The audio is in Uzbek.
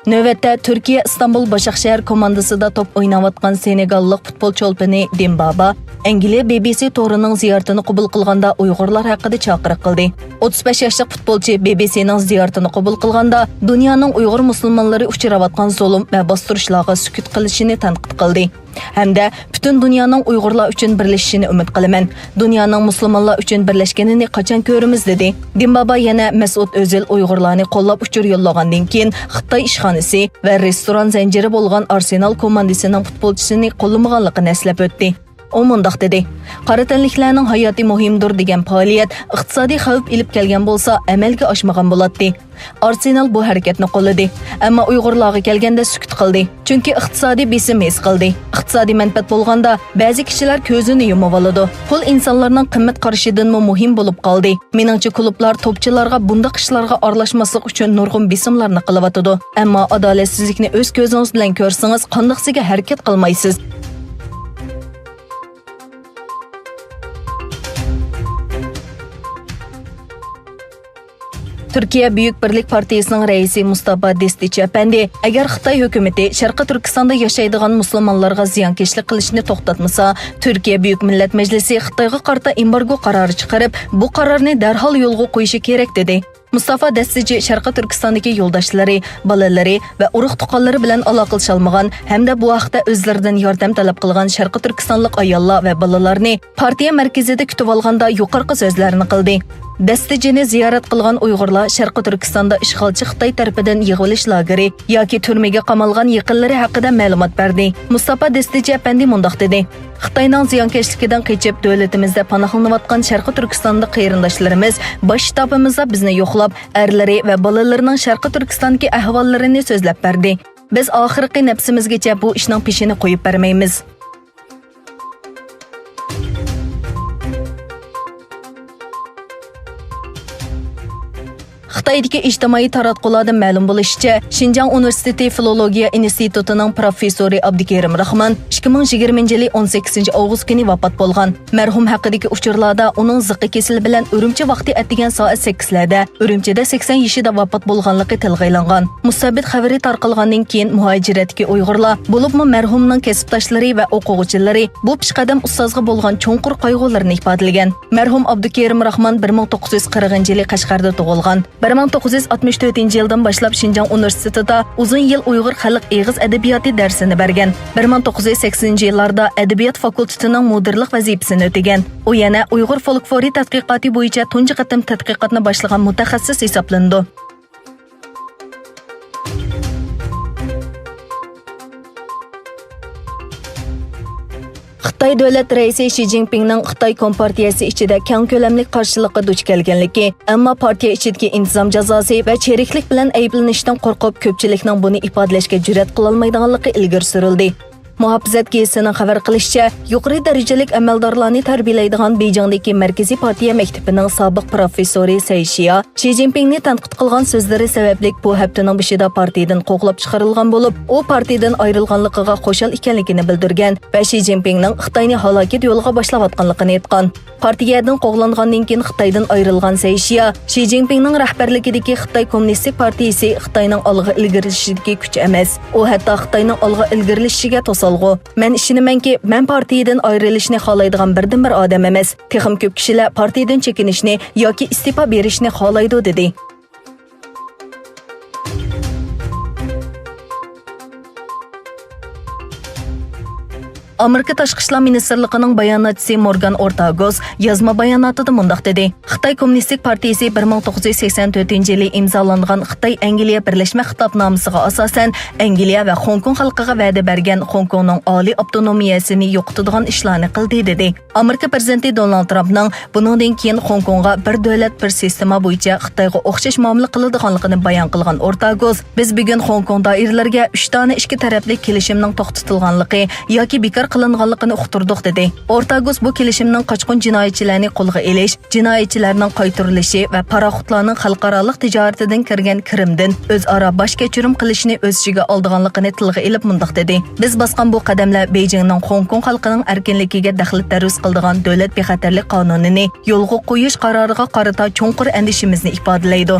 Növətdə Türkiye İstanbul Başakşehir komandasida top oynayotgan Senegallik futbol çolpani Dembaba Angliya BBC to'rining ziyoratini qabul qilganda Uyg'urlar haqida chaqiriq qildi. 35 yoshli futbolchi BBCning ziyoratini qabul qilganda dunyoning Uyg'ur musulmonlari uchrayotgan zulm va bostirishlarga sukut qilishini tanqid qildi. Hamda butun dunyoning Uyg'urlar uchun birlashishini umid qilaman. Dunyoning musulmonlar uchun birlashganini qachon ko'ramiz dedi. Dembaba yana Mas'ud O'zil Uyg'urlarni qo'llab uchur yo'llagandan keyin Xitoy ishxonasi va restoran zanjiri bo'lgan Arsenal komandasining futbolchisini qo'llamaganligini eslab o'tdi. O mundaq dedi. Qora tanliklarning hayoti muhimdir degan faoliyat iqtisodiy xavf ilib kelgan bo'lsa, amalga oshmagan bo'ladi. Arsenal bu harakatni qo'lladi, ammo Uyg'urlarga kelganda sukut qildi. Chunki iqtisodiy besim his qildi. Iqtisodiy manfaat bo'lganda ba'zi kishilar ko'zini yumib oladi. Pul insonlarning qimmat qarashidan muhim bo'lib qoldi. Meningcha klublar topchilarga bundaq ishlarga aralashmaslik uchun nurg'un besimlarni qilyotdi. Ammo adolatsizlikni o'z ko'zingiz bilan ko'rsangiz, qandoqsiga harakat qilmaysiz. Türkiye Büyük Birlik Partiyasının reisi Mustafa Destici Efendi, agar Xitay hökuməti Şərqi Türkistanda yaşaydigan musulmonlarga ziyankeşlik qilishni to'xtatmasa, Türkiye Büyük Millet Meclisi Xitayga qarta embargo qarori chiqarib, bu qarorni darhol yo'lga qo'yishi kerak dedi. Mustafa Destici Şərqi Türkistandagi yo'ldoshlari, bolalari va urug' tuqqanlari bilan aloqalasha olmagan hamda bu vaqtda o'zlaridan yordam talab qilgan Şərqi Türkistonlik ayollar va bolalarni partiya markazida kutib olganda yuqorqi so'zlarini qildi. Destici'ni ziyorat qilgan Uyg'urlar Şərqi Türkistonda ishg'olchi Xitoy tarafidan yig'ilish lageri yoki turmaga qamalgan yaqinlari haqida ma'lumot berdi. Mustafa Destici Efendi mundaq dedi. Xitoyning ziyonkashligidan qochib davlatimizda panohlanayotgan Şərqi Türkistonda qarindoshlarimiz bosh shtabimizda bizni yo'qlab, erlari va bolalarining Şərqi Türkistondagi ahvollarini so'zlab berdi. Biz oxirgi nafsimizgacha bu ishning peshini qo'yib bermaymiz. Xitoydagi ijtimoiy taratqulardan ma'lum bo'lishicha, Xinjiang Universiteti Filologiya institutining professori Abdukerim Rahman 2020-yil 18-avgust kuni vafot bo'lgan. Marhum haqidagi uchurlarda uning ziqi kesili bilan Urumchi vaqti atigan soat 8larda Urumchida 80 yoshida vafot bo'lganligi tilga ilingan. Musabit xabari tarqalgandan keyin muhojiratdagi Uyg'urlar, bo'libmi marhumning kasbdoshlari va o'quvchilari bu peshqadam ustozga bo'lgan cho'nqur qayg'ularini ifodalagan. Marhum Abdukerim Rahman 1940-yil Qashqarda tug'ilgan. 1964-yildan boshlab Xinjiang Universitetida uzun yil Uyg'ur xalq eg'iz adabiyoti darsini bergan. 1980-yillarda adabiyot fakultetining mudirlik vazifasini o'tagan. U yana Uyg'ur folklori tadqiqoti bo'yicha tunji qatim tadqiqotni boshlagan mutaxassis hisoblandi. Xitoy davlat raisi Xi Jinpingning Xitoy Kompartiyasi ichida keng ko'lamlik qarshilikqa duch kelganligi, ammo partiya ichidagi intizom jazosi va cheriklik bilan ayblanishdan qo'rqib ko'pchilikning buni ifodalashga jur'at qila olmaydiganligi ilgari surildi. Muhofizat gezitining xabar qilishicha, yuqori darajalik amaldorlarni tarbiyalaydigan Beijingdagi Markaziy partiya maktabining sobiq professori Sayshiya Xi Jinpingni tanqid qilgan so'zlari sababli bu haftaning boshida partiyadan qo'g'lab chiqarilgan bo'lib, u partiyadan ayrilganligiga qo'shil ekanligini bildirgan va Xi Jinpingning Xitoyni halokat yo'liga boshlayotganligini aytgan. Partiyadan qo'g'langandan keyin Xitoydan ayrilgan Sayshiya Xi Jinpingning rahbarligidagi Xitoy Kommunistik partiyasi Xitoyning olg'a ilgarilishidagi kuch emas. U hatto Xitoyning olg'a ilgarilishiga Men ishonimanki, men partiyadan ayrilishni xohlaydigan birdan bir odam emas. Texim ko'p kishilar partiyadan chekinishni yoki istifa berishni xohlaydi dedi. Amerika Tashqi ishlar ministrligining bayonotchisi Morgan Ortagoz yozma bayonotida mundaq dedi. Xitoy Kommunistik partiyasi 1984-yili imzolangan Xitoy Angliya birlashma xitobnomasiga asosan Angliya va Hong Kong xalqiga va'da bergan Hong Kongning oliy avtonomiyasini yo'qotadigan ishlarni qildi dedi. Amerika prezidenti Donald Trumpning buningdan keyin Hong Kongga bir davlat bir sistema bo'yicha Xitoyga o'xshash muomala qiladiganligini bayon qilgan Ortagoz, biz bugun Hong Kong doiralariga 3 dona ikki tarafli kelishimning to'xtatilganligi yoki bekor qilinganligini uqtirdik dedi. Ortagoz bu kelishimning qochqin jinoyatchilarni qo'lga olish, jinoyatchilarning qaytarilishi va paraxutlarning xalqaro tijoratidan kirgan kirimdan o'zaro bosh kechirim qilishni o'z ichiga olganligini tilga ilib mundaq dedi. Biz bosgan bu qadamlar Beijingning Hong Kong xalqining erkinligiga daxl tarus qildigan davlat bexatarlik qonunini yo'lga qo'yish qaroriga qarata cho'nqur andishimizni ifodalaydi.